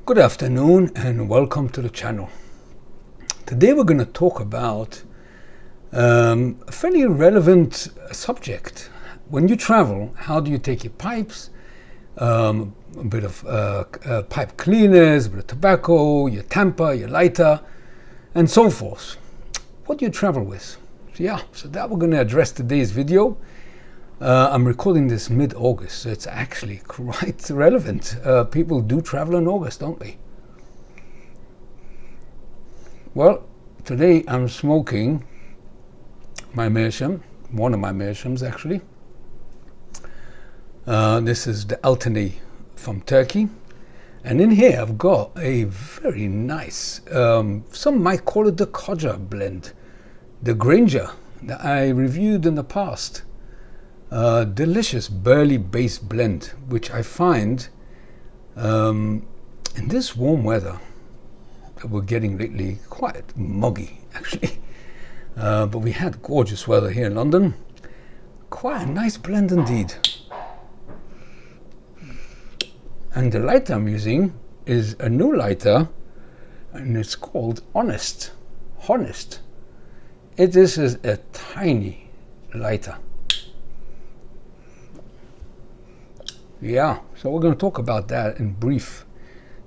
Good afternoon and welcome to the channel. Today we're going to talk about a fairly relevant subject. When you travel, how do you take your pipes, a bit of pipe cleaners, a bit of tobacco, your tamper, your lighter, and so forth. What do you travel with? So that we're going to address today's video. I'm recording this mid-August, so it's actually quite relevant. People do travel in August, don't they? Well, today I'm smoking my meerschaum, one of my meerschaums actually. This is the Alternate from Turkey. And in here I've got a very nice, some might call it the Codger blend, the Granger that I reviewed in the past. Delicious barley-based blend, which I find in this warm weather that we're getting lately quite muggy actually. But we had gorgeous weather here in London. Quite a nice blend indeed. And the lighter I'm using is a new lighter, and it's called Honest. This is a tiny lighter. So we're going to talk about that in brief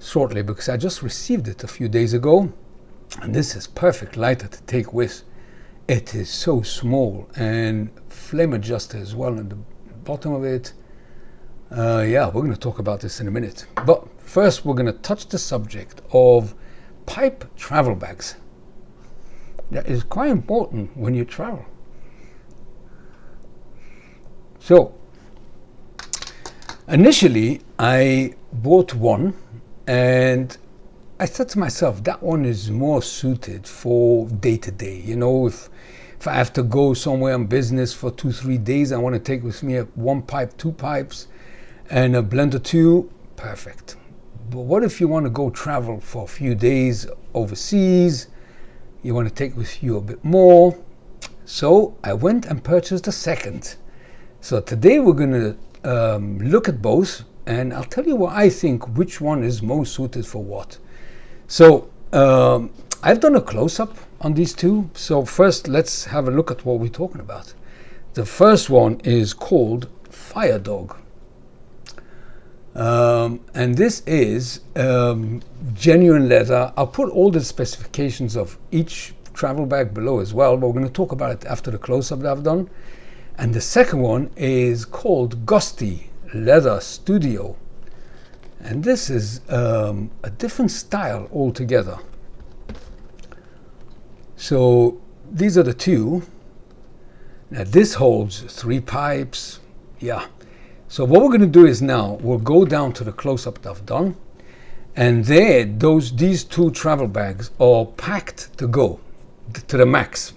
shortly, because I just received it a few days ago, and this is perfect lighter to take with. It is so small, and flame adjuster as well at the bottom of it. We're going to talk about this in a minute, but first we're going to touch the subject of pipe travel bags. That is quite important when you travel. So initially, I bought one, and I said to myself, that one is more suited for day-to-day. You know, if I have to go somewhere on business for 2-3 days, I want to take with me one pipe, 2 pipes, and a blend or two, perfect. But what if you want to go travel for a few days overseas? You want to take with you a bit more. So I went and purchased a second. So today we're going to look at both, and I'll tell you what I think, which one is most suited for what. So I've done a close-up on these two. So first let's have a look at what we're talking about. The first one is called Firedog, and this is genuine leather. I'll put all the specifications of each travel bag below as well, but we're going to talk about it after the close-up that I've done. And the second one is called Gusti Leather Studio. And this is a different style altogether. So these are the two. Now this holds 3 pipes. So what we're going to do is now we'll go down to the close-up that I've done. And there, these 2 travel bags are packed to go to the max.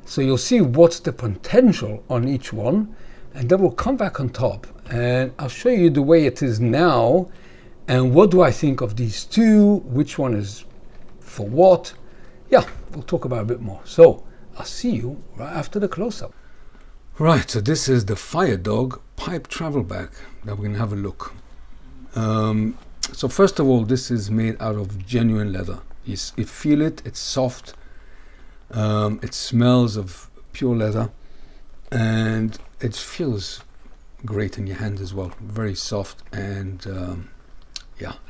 So you'll see what's the potential on each one, and then we'll come back on top and I'll show you the way it is now and what do I think of these 2, which one is for what. We'll talk about it a bit more. So I'll see you right after the close-up. Right, so this is the Firedog pipe travel bag that we're going to have a look. So first of all, this is made out of genuine leather. You feel it, it's soft. It smells of pure leather, and it feels great in your hand as well. Very soft and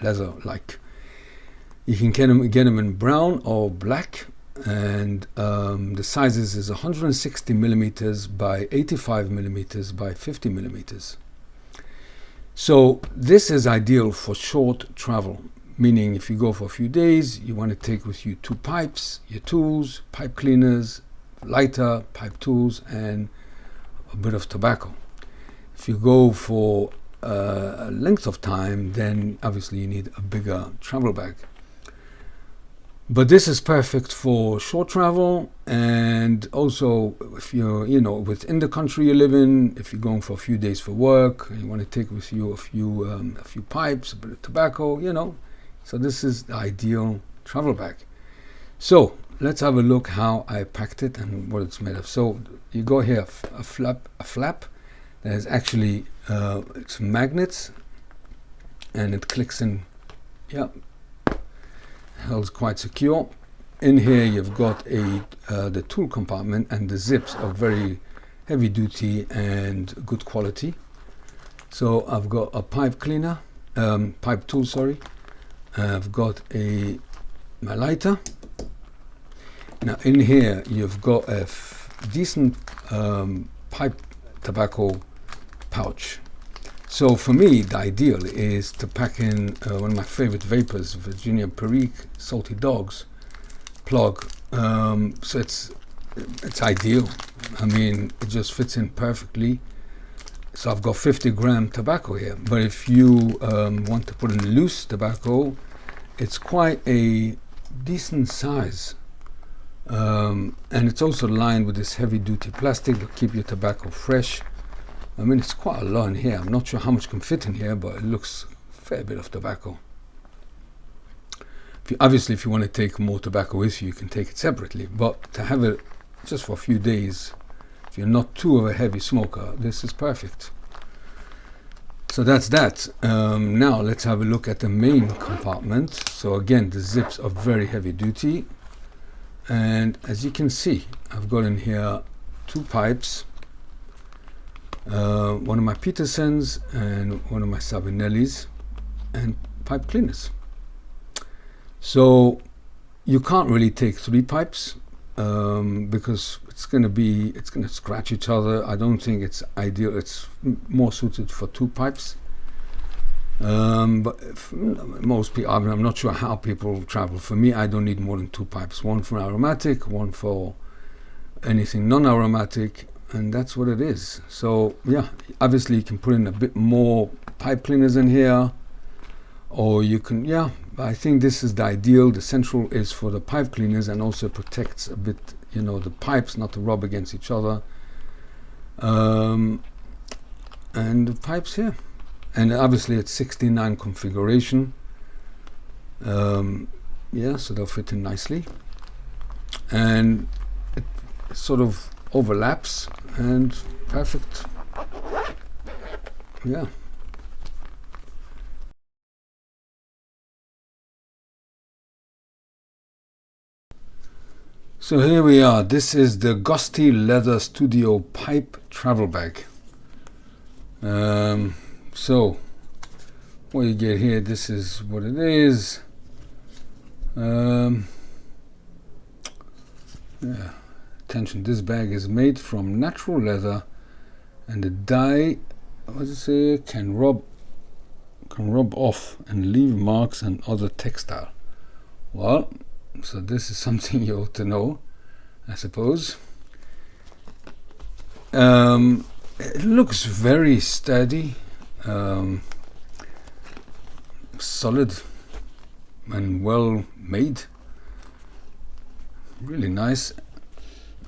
leather like. You can get them in brown or black, and the sizes is 160 millimeters by 85 millimeters by 50 millimeters. So this is ideal for short travel. Meaning if you go for a few days, you want to take with you 2 pipes, your tools, pipe cleaners, lighter, pipe tools, and a bit of tobacco. If you go for a length of time, then obviously you need a bigger travel bag. But this is perfect for short travel, and also if you're, within the country you live in, if you're going for a few days for work, and you want to take with you a few pipes, a bit of tobacco, So this is the ideal travel bag. So let's have a look how I packed it and what it's made of. So you go here, a flap that is actually it's magnets, and it clicks in yeah, held quite secure. In here you've got the tool compartment, and the zips are very heavy duty and good quality. So I've got a pipe cleaner, pipe tool, sorry. I've got my lighter. Now in here you've got a decent pipe tobacco pouch. So for me, the ideal is to pack in one of my favorite vapors, Virginia Perique Salty Dogs plug. So it's ideal. I mean, it just fits in perfectly. So I've got 50-gram tobacco here, but if you want to put in loose tobacco, it's quite a decent size. And it's also lined with this heavy duty plastic to keep your tobacco fresh. I mean, it's quite a lot in here. I'm not sure how much can fit in here, but it looks a fair bit of tobacco. Obviously, if you want to take more tobacco with you, you can take it separately. But to have it just for a few days, if you're not too of a heavy smoker, this is perfect. So that's that. Now let's have a look at the main compartment. So again, the zips are very heavy duty. And as you can see, I've got in here 2 pipes. One of my Petersons and one of my Sabinellis, and pipe cleaners. So you can't really take 3 pipes because it's going to scratch each other. I don't think it's ideal. It's more suited for 2 pipes. But most people, I'm not sure how people travel. For me, I don't need more than 2 pipes. One for aromatic, one for anything non-aromatic, and that's what it is. So yeah, obviously you can put in a bit more pipe cleaners in here, or you can, yeah, I think this is the ideal. The central is for the pipe cleaners, and also protects a bit, you know, the pipes not to rub against each other. And the pipes here, and obviously it's 69 configuration. Yeah, so they'll fit in nicely, and it sort of overlaps, and perfect. Yeah. So here we are. This is the Gusti Leather Studio Pipe Travel Bag. So what you get here, this is what it is. Yeah. Attention, this bag is made from natural leather, and the dye, what does it say, can rub off and leave marks and other textile. Well, so this is something you ought to know, I suppose. It looks very sturdy, solid and well made, really nice,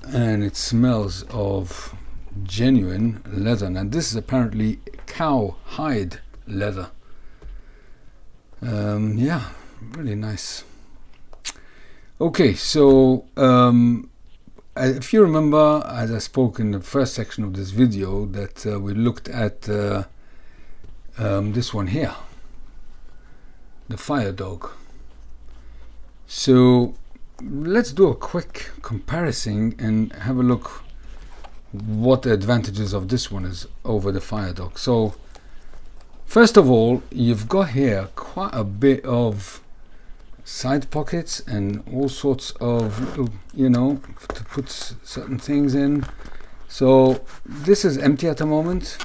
and it smells of genuine leather. And this is apparently cowhide leather. Yeah, really nice. Okay, so if you remember, as I spoke in the first section of this video, that we looked at this one here, the Firedog. So let's do a quick comparison and have a look what the advantages of this one is over the Firedog. So first of all, you've got here quite a bit of side pockets and all sorts of little, you know, to put certain things in. So this is empty at the moment,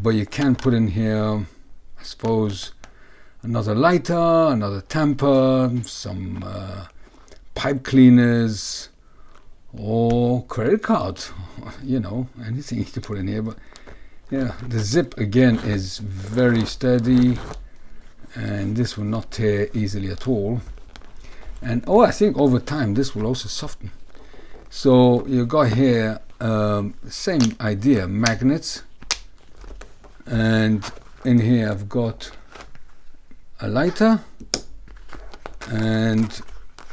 but you can put in here, I suppose, another lighter, another tamper, some pipe cleaners, or credit card, you know, anything you can put in here. But yeah, the zip again is very sturdy, and this will not tear easily at all. And I think over time this will also soften. So you got here same idea, magnets, and in here I've got a lighter, and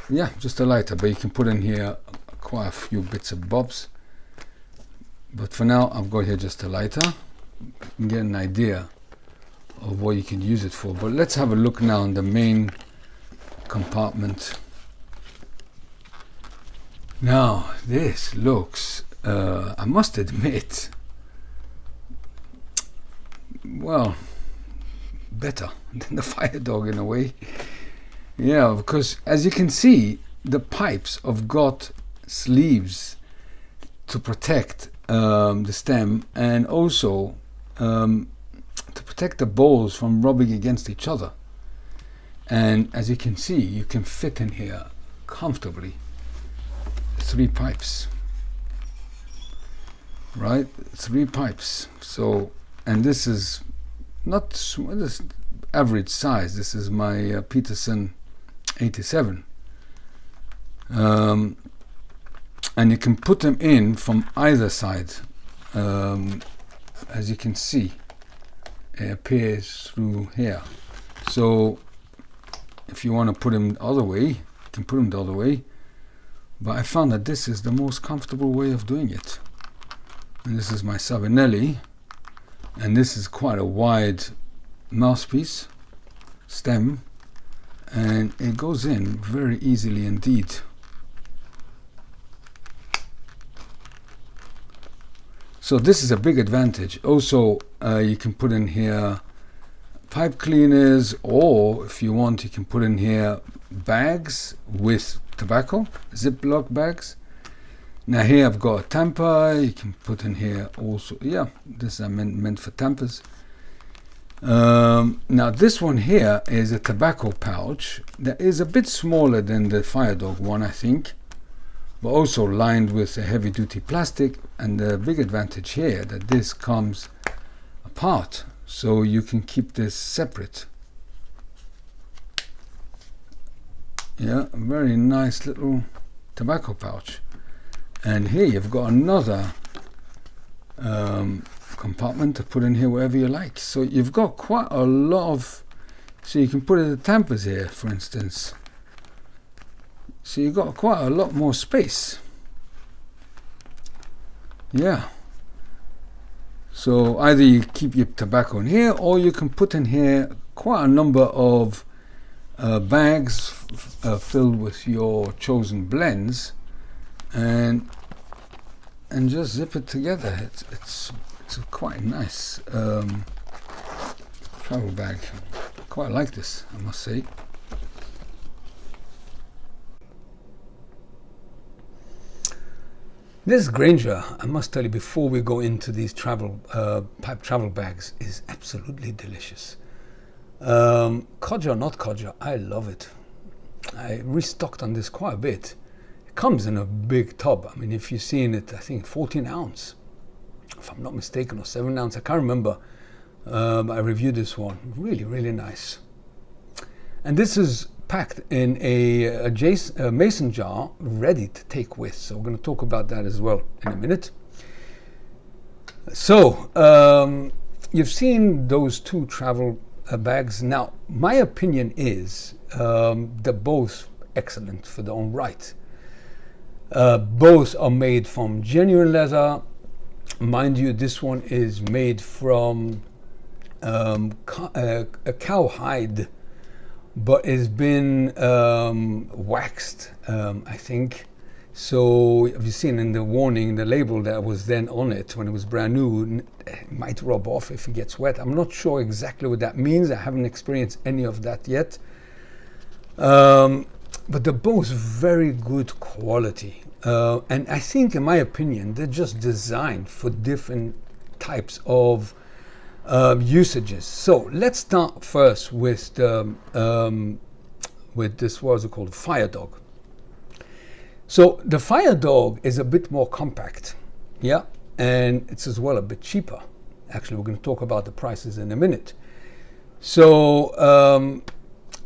yeah, just a lighter, but you can put in here quite a few bits and bobs. But for now I've got here just a lighter. You can get an idea of what you can use it for. But let's have a look now in the main compartment. Now this looks, I must admit, well, better than the Firedog in a way. Yeah, because as you can see, the pipes have got sleeves to protect the stem, and also to protect the bowls from rubbing against each other. And as you can see, you can fit in here comfortably 3 pipes, right? 3 pipes. So, and this is not this average size. This is my Peterson 87. And you can put them in from either side. As you can see, it appears through here. So if you want to put them the other way, you can put them the other way. But I found that this is the most comfortable way of doing it. And this is my Savinelli, and this is quite a wide mouthpiece stem, and it goes in very easily indeed. So this is a big advantage. Also, you can put in here pipe cleaners, or if you want, you can put in here bags with tobacco, Ziploc bags. Now here I've got a tamper. You can put in here also, yeah, this is meant for tampers. Now this one here is a tobacco pouch that is a bit smaller than the Firedog one, I think, but also lined with a heavy duty plastic. And the big advantage here that this comes apart, so you can keep this separate. Yeah, a very nice little tobacco pouch. And here you've got another compartment to put in here wherever you like. So you've got quite a lot of, so you can put in the tampers here, for instance. So you've got quite a lot more space. Yeah. So either you keep your tobacco in here, or you can put in here quite a number of bags filled with your chosen blends, and just zip it together. It's a quite nice travel bag. Quite like this, I must say. This Granger, I must tell you before we go into these pipe travel bags, is absolutely delicious. Codger, not codger, I love it. I restocked on this quite a bit. It comes in a big tub. I mean, if you've seen it, I think 14 ounce, if I'm not mistaken, or 7 ounce, I can't remember. I reviewed this one, really, really nice. And this is packed in a mason jar, ready to take with. So we're going to talk about that as well in a minute. So you've seen those 2 travel bags. Now, my opinion is they're both excellent for their own right. Both are made from genuine leather. Mind you, this one is made from a cowhide, but it's been waxed, I think. So have you seen in the warning, the label that was then on it when it was brand new, it might rub off if it gets wet. I'm not sure exactly what that means. I haven't experienced any of that yet. But they're both very good quality. And I think, in my opinion, they're just designed for different types of usages. So let's start first with the this, what is it called, Firedog. So the Firedog is a bit more compact, yeah, and it's as well a bit cheaper. Actually, we're going to talk about the prices in a minute. So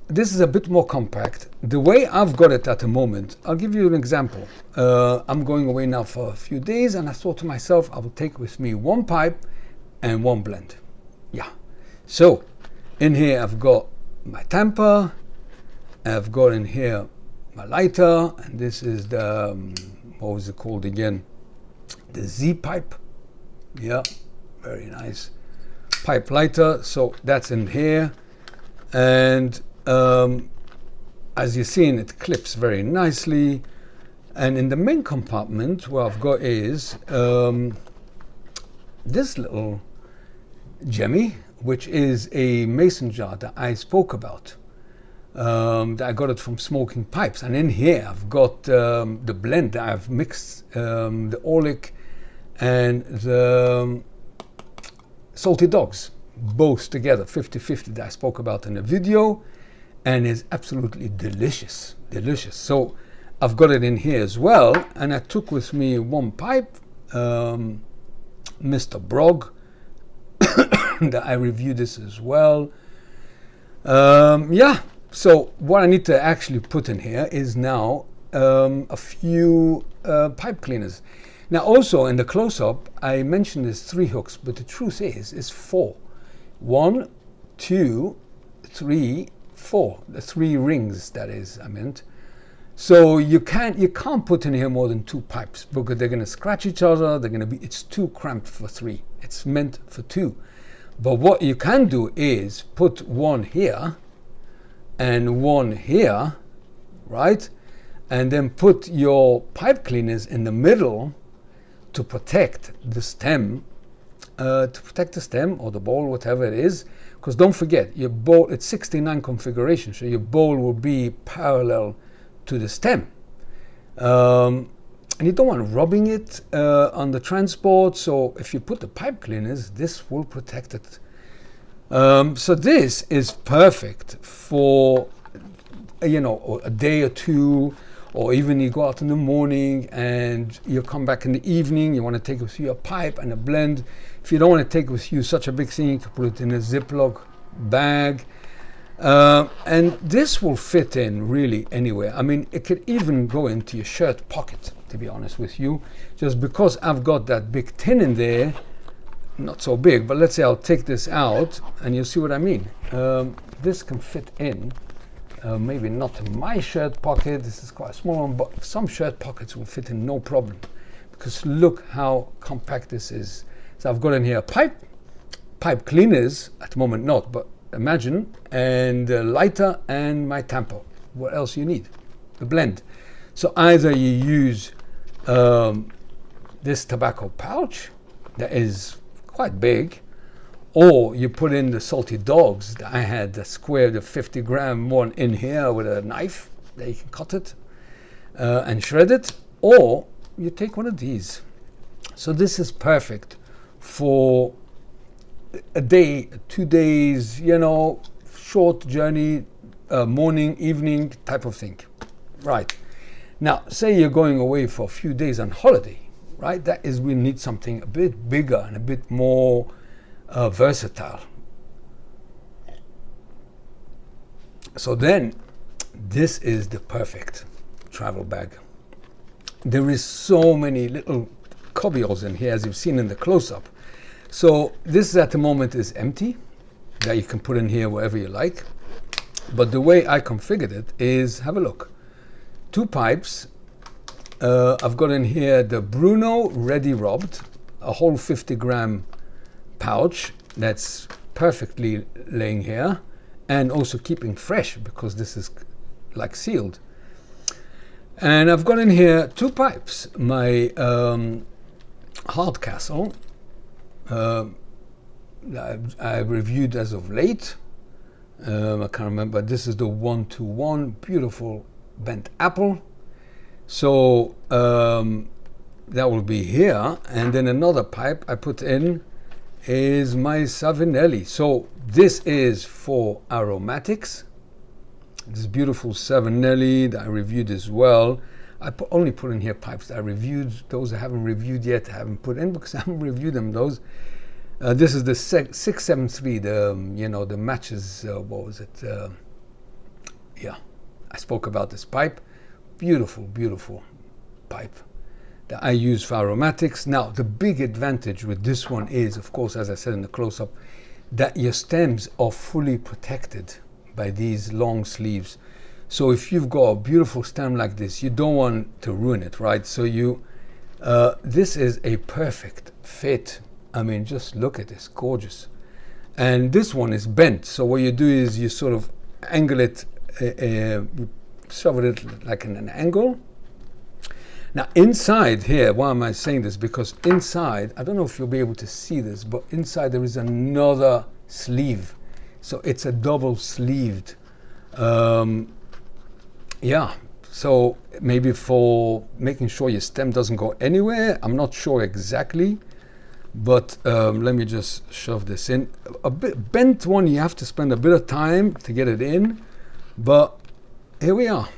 this is a bit more compact. The way I've got it at the moment, I'll give you an example. I'm going away now for a few days, and I thought to myself, I will take with me 1 pipe and 1 blend. Yeah. So in here I've got my tamper, I've got in here my lighter, and this is the what was it called again? The Z pipe. Yeah, very nice. pipe lighter, so that's in here. And as you've seen, it clips very nicely. And in the main compartment, what I've got is this little Jemmy, which is a mason jar that I spoke about. That I got it from Smoking Pipes, and in here I've got the blend that I've mixed the Orlick and the Salty Dogs, both together, 50-50, that I spoke about in the video, and is absolutely delicious, delicious. So I've got it in here as well, and I took with me one pipe, Mr. Brog, that I reviewed this as well. Yeah, so what I need to actually put in here is now a few pipe cleaners. Now also in the close-up I mentioned there's 3 hooks, but the truth is it's 4. 1, 2, 3, 4. The 3 rings, that is, I meant. So you can't put in here more than 2 pipes because they're going to scratch each other. It's too cramped for 3. It's meant for 2. But what you can do is put one here and one here, right? And then put your pipe cleaners in the middle to protect the stem, or the bowl, whatever it is. Because don't forget, your bowl, it's 69 configuration, so your bowl will be parallel to the stem. And you don't want rubbing it on the transport, so if you put the pipe cleaners, this will protect it. So this is perfect for, you know, a day or 2, or even you go out in the morning and you come back in the evening, you want to take with you a pipe and a blend. If you don't want to take with you such a big thing, you can put it in a Ziploc bag. And this will fit in really anywhere. I mean, it could even go into your shirt pocket, to be honest with you, just because I've got that big tin in there. Not so big, but let's say I'll take this out and you'll see what I mean. This can fit in, maybe not in my shirt pocket, this is quite a small one, but some shirt pockets will fit in no problem, because look how compact this is. So I've got in here pipe cleaners, at the moment not, but imagine, and a lighter and my tamper. What else you need? The blend. So either you use this tobacco pouch that is quite big, or you put in the Salty Dogs that I had, the square, the 50-gram one in here with a knife that you can cut it and shred it, or you take one of these. So this is perfect for a day, 2 days, you know, short journey, morning, evening type of thing. Right. Now, say you're going away for a few days on holiday, right? That is, we need something a bit bigger and a bit more versatile. So then, this is the perfect travel bag. There is so many little cubbyholes in here, as you've seen in the close-up. So this at the moment is empty, that you can put in here wherever you like. But the way I configured it is, have a look. 2 pipes. I've got in here the Bruno Ready Rubbed, a whole 50-gram pouch that's perfectly laying here and also keeping fresh because this is like sealed. And I've got in here 2 pipes. My Hardcastle, I reviewed as of late. I can't remember. This is the 1-to-1 beautiful bent apple. So that will be here. And then another pipe I put in is my Savinelli. So this is for aromatics. This beautiful Savinelli that I reviewed as well. I only put in here pipes that I reviewed. Those I haven't reviewed yet, I haven't put in because I haven't reviewed them. Those. This is the 673. The the matches. What was it? Yeah, I spoke about this pipe. Beautiful, beautiful pipe that I use for aromatics. Now, the big advantage with this one is, of course, as I said in the close-up, that your stems are fully protected by these long sleeves. So if you've got a beautiful stem like this, you don't want to ruin it, right? So this is a perfect fit. I mean, just look at this, gorgeous. and this one is bent. So what you do is you sort of angle it, you shove it like in an angle. Now inside here, why am I saying this? Because inside, I don't know if you'll be able to see this, but inside there is another sleeve. So it's a double sleeved. Yeah, so maybe for making sure your stem doesn't go anywhere. I'm not sure exactly, but let me just shove this in. A bit bent one, you have to spend a bit of time to get it in, but here we are.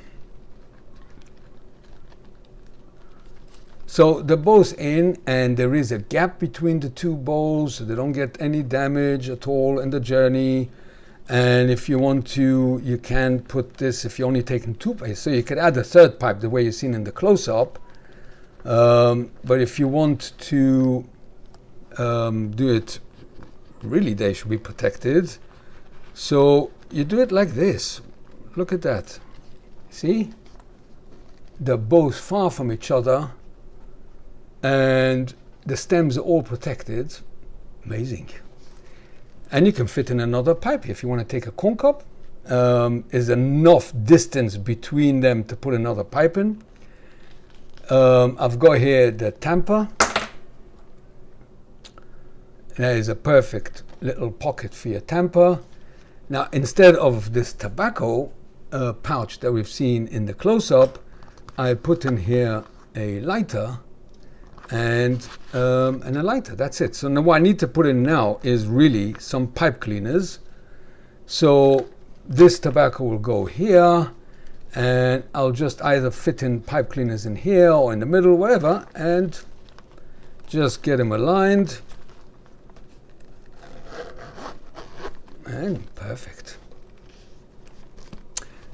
So they're both in, and there is a gap between the two bowls, so they don't get any damage at all in the journey. And if you want to, you can put this, if you're only taking 2 pipes, so you could add a 3rd pipe the way you've seen in the close-up. But if you want to do it, really they should be protected. So you do it like this. Look at that. See? They're both far from each other, and the stems are all protected. Amazing. And you can fit in another pipe if you want to take a corn cob. Is enough distance between them to put another pipe in. I've got here the tamper. There is a perfect little pocket for your tamper. Now, instead of this tobacco pouch that we've seen in the close-up, I put in here a lighter and a lighter. That's it. So now what I need to put in now is really some pipe cleaners. So this tobacco will go here, and I'll just either fit in pipe cleaners in here or in the middle, whatever, and just get them aligned. And perfect.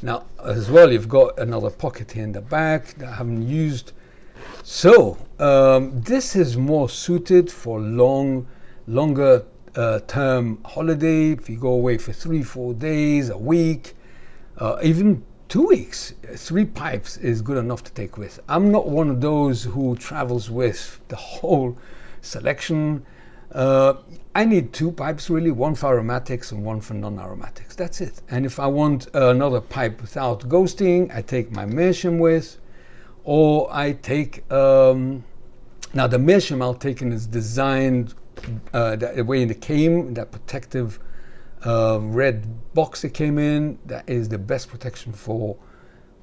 Now, as well, you've got another pocket here in the back that I haven't used. So this is more suited for longer term holiday. If you go away for 3-4 days, a week, even 2 weeks, 3 pipes is good enough to take with. I'm not one of those who travels with the whole selection. I need 2 pipes really, one for aromatics and one for non-aromatics. That's it. And if I want another pipe without ghosting, I take my meerschaum with, or I take, now the meerschaum I'll take in is designed the way it came, that protective red box it came in, that is the best protection for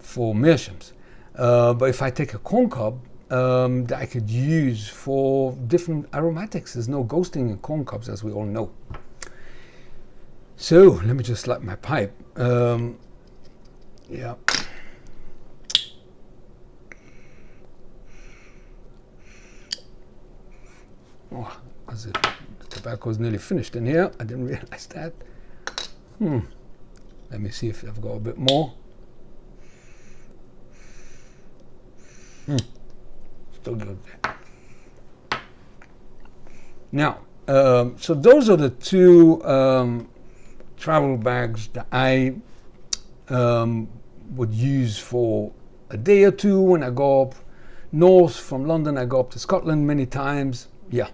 meerschaums. But if I take a corn cob, that I could use for different aromatics. There's no ghosting in corn cobs, as we all know. So let me just light my pipe. Yeah. Oh, the tobacco is nearly finished in here. I didn't realize that. Let me see if I've got a bit more. Still good. Now, so those are the 2 travel bags that I would use for a day or 2 when I go up north from London. I go up to Scotland many times. Yeah.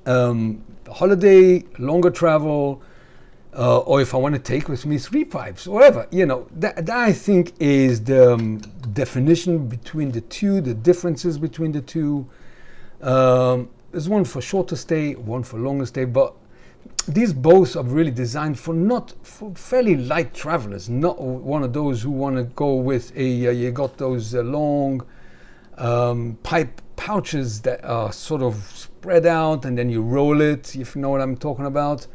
Holiday, longer travel, or if I want to take with me 3 pipes, whatever, you know, that I think is the definition between the 2, the differences between the 2. There's one for shorter stay, one for longer stay, but these both are really designed for fairly light travelers, not one of those who want to go with you got those long pipe pouches that are sort of spread out, and then you roll it, if you know what I'm talking about,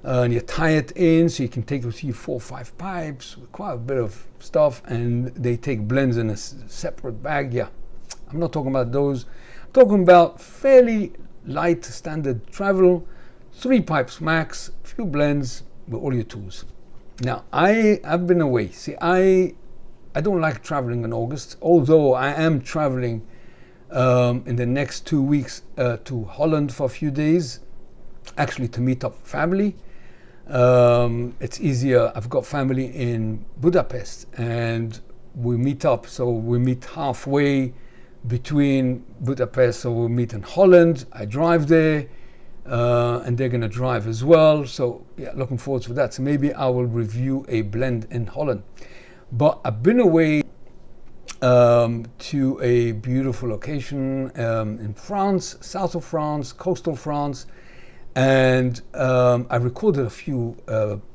and you tie it in so you can take with you 4 or 5 pipes with quite a bit of stuff, and they take blends in a separate bag. Yeah, I'm not talking about those. I'm talking about fairly light standard travel, 3 pipes max, few blends with all your tools. Now I've been away. See, I don't like traveling in August, although I am traveling in the next 2 weeks to Holland for a few days, actually to meet up family. It's easier. I've got family in Budapest, and we meet up. So we meet halfway between Budapest. So we'll meet in Holland. I drive there. and they're going to drive as well. So yeah, looking forward to that. So maybe I will review a blend in Holland. But I've been away to a beautiful location in France, south of France, coastal France, and I recorded a few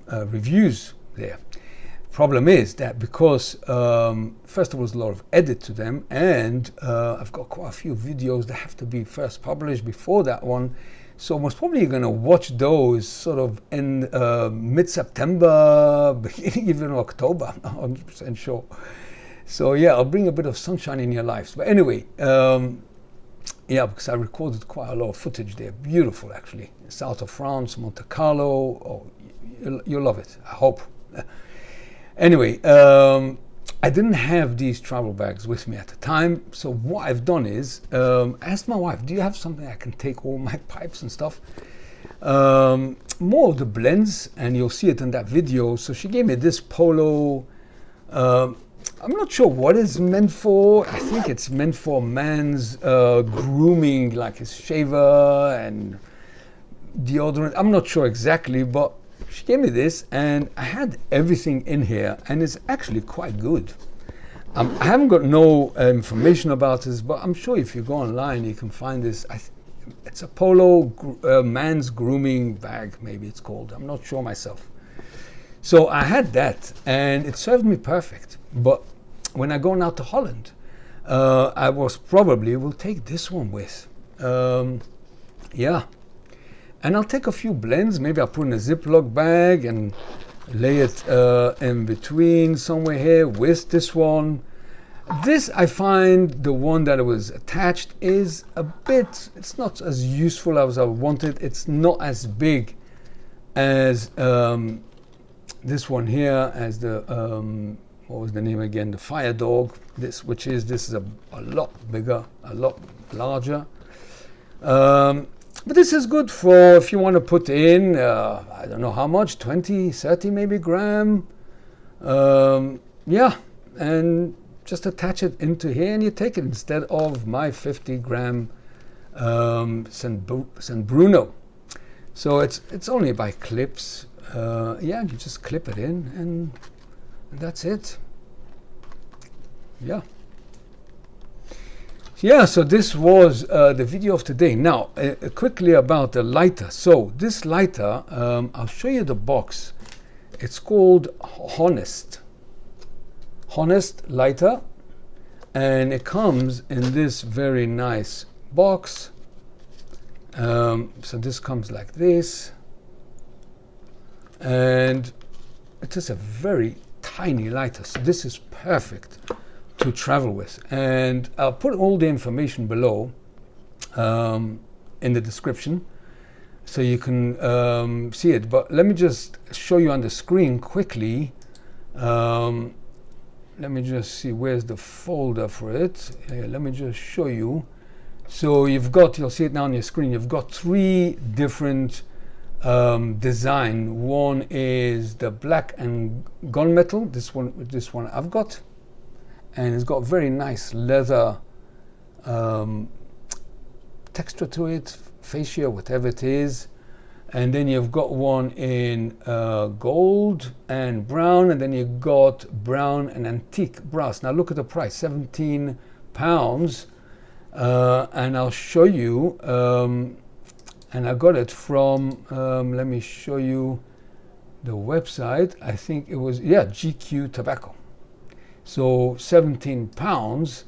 reviews there. Problem is that because first there was a lot of edit to them, and I've got quite a few videos that have to be first published before that one, so most probably going to watch those sort of in mid-September, beginning even October. I'm not 100% sure. So yeah, I'll bring a bit of sunshine in your lives. But anyway, yeah, because I recorded quite a lot of footage there. Beautiful, actually. South of France, Monte Carlo. Oh, you'll love it, I hope. Anyway, I didn't have these travel bags with me at the time. So what I've done is, I asked my wife, do you have something I can take all my pipes and stuff? More of the blends, and you'll see it in that video. So she gave me this Polo. I'm not sure what it's meant for. I think it's meant for man's grooming, like his shaver and deodorant. I'm not sure exactly, but she gave me this, and I had everything in here, and it's actually quite good. I haven't got no information about this, but I'm sure if you go online, you can find this. It's a Polo man's grooming bag, maybe it's called. I'm not sure myself. So I had that, and it served me perfect. But when I go now to Holland, I will take this one with. Yeah. And I'll take a few blends. Maybe I'll put in a Ziploc bag and lay it in between somewhere here with this one. This, I find the one that was attached is a bit, it's not as useful as I wanted. It's not as big as this one here, as the, what was the name again? The Firedog. This is a lot bigger, a lot larger. But this is good for if you want to put in, I don't know how much, 20, 30 maybe gram. Yeah, and just attach it into here and you take it instead of my 50 gram San Bruno. So it's only by clips. Yeah, you just clip it in and that's it. Yeah. Yeah, so this was the video of today. Now, quickly about the lighter. So this lighter, I'll show you the box. It's called Honest lighter, and it comes in this very nice box. So this comes like this, and it is a very tiny lighter. So this is perfect to travel with, and I'll put all the information below in the description so you can see it, but let me just show you on the screen quickly. Let me just see, where's the folder for it? Let me just show you. So you'll see it now on your screen, you've got three different design. One is the black and gunmetal, this one I've got, and it's got very nice leather texture to it, fascia, whatever it is. And then you've got one in gold and brown, and then you've got brown and antique brass. Now look at the price, £17, and I'll show you, and I got it from, let me show you the website. I think it was, yeah, GQ Tobacco. So £17.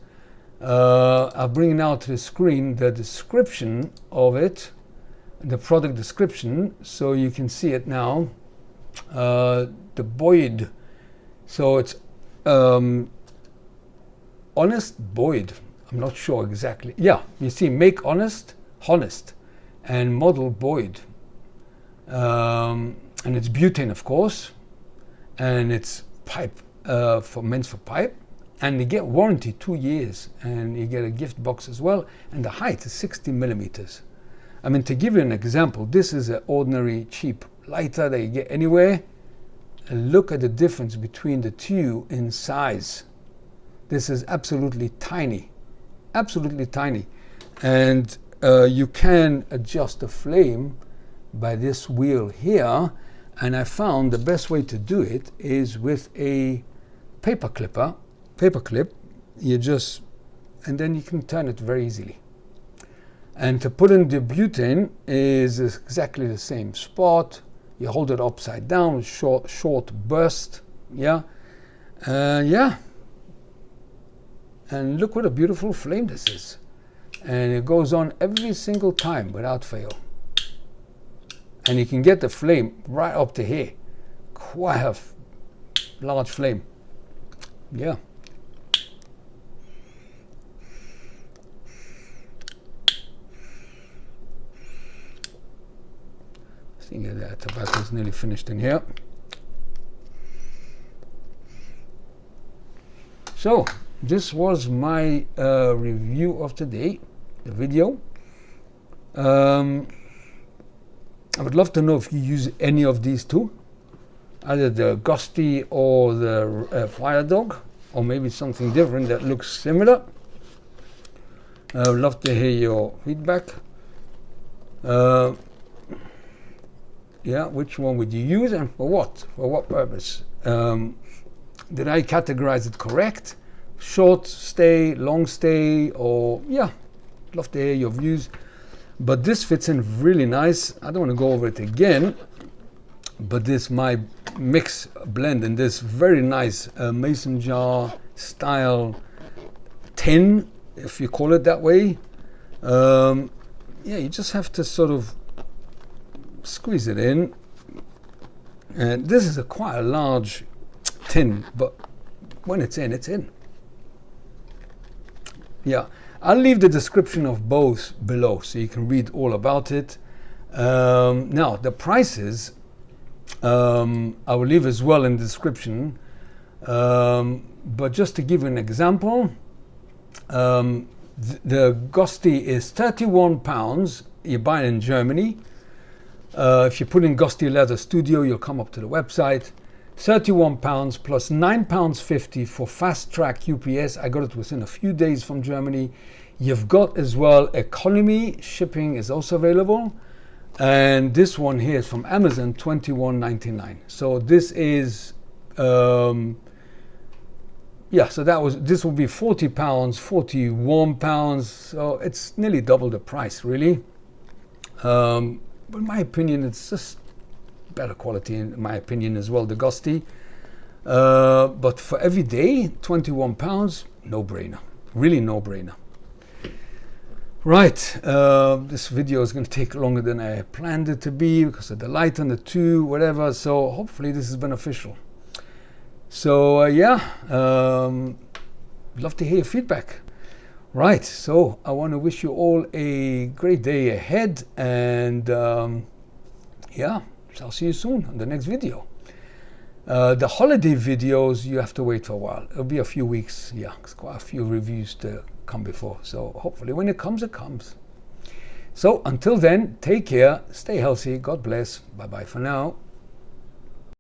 I'll bring it out to the screen, the description of it, the product description, so you can see it now. The Boyd, so it's Honest Boyd, I'm not sure exactly. Yeah, you see, make honest, and model Boyd, and it's butane, of course, and it's pipe, meant for pipe, and you get warranty 2 years, and you get a gift box as well, and the height is 60 millimeters. I mean, to give you an example, this is an ordinary cheap lighter that you get anywhere, and look at the difference between the two in size. This is absolutely tiny, and you can adjust the flame by this wheel here, and I found the best way to do it is with a paper clip. You just, and then you can turn it very easily. And to put in the butane is exactly the same spot. You hold it upside down, short burst, yeah, yeah. And look what a beautiful flame this is. And it goes on every single time without fail. And you can get the flame right up to here. Quite a large flame. Yeah. I think that tobacco is nearly finished in here. So this was my review of today, the video. I would love to know if you use any of these two, either the Gusti or the Firedog, or maybe something different that looks similar. I would love to hear your feedback. Yeah, which one would you use and for what? For what purpose? Did I categorize it correct? Short stay, long stay, or yeah, love to hear your views. But this fits in really nice. I don't want to go over it again, but this my mix blend in this very nice mason jar style tin, if you call it that way. Yeah, you just have to sort of squeeze it in. And this is quite a large tin, but when it's in, it's in. Yeah, I'll leave the description of both below so you can read all about it. Now, the prices, I will leave as well in the description. But just to give you an example, the Gusti is £31. You buy it in Germany. If you put in Gusti Leather Studio, you'll come up to the website. £31 plus £9.50 for fast track UPS. I got it within a few days from Germany. You've got as well economy shipping is also available, and this one here is from Amazon, $21.99. So this is yeah, so this will be £40, £41. So it's nearly double the price, really. But in my opinion, it's just better quality, in my opinion, as well, the Gusti. But for every day, £21, no brainer, really no brainer. Right, this video is going to take longer than I planned it to be because of the light on the two, whatever. So hopefully this is beneficial. So yeah, love to hear your feedback. Right, so I want to wish you all a great day ahead, and yeah, I'll see you soon on the next video. The holiday videos, you have to wait for a while. It'll be a few weeks. Yeah, it's quite a few reviews to come before. So hopefully when it comes, it comes. So until then, take care, stay healthy, God bless. Bye-bye for now.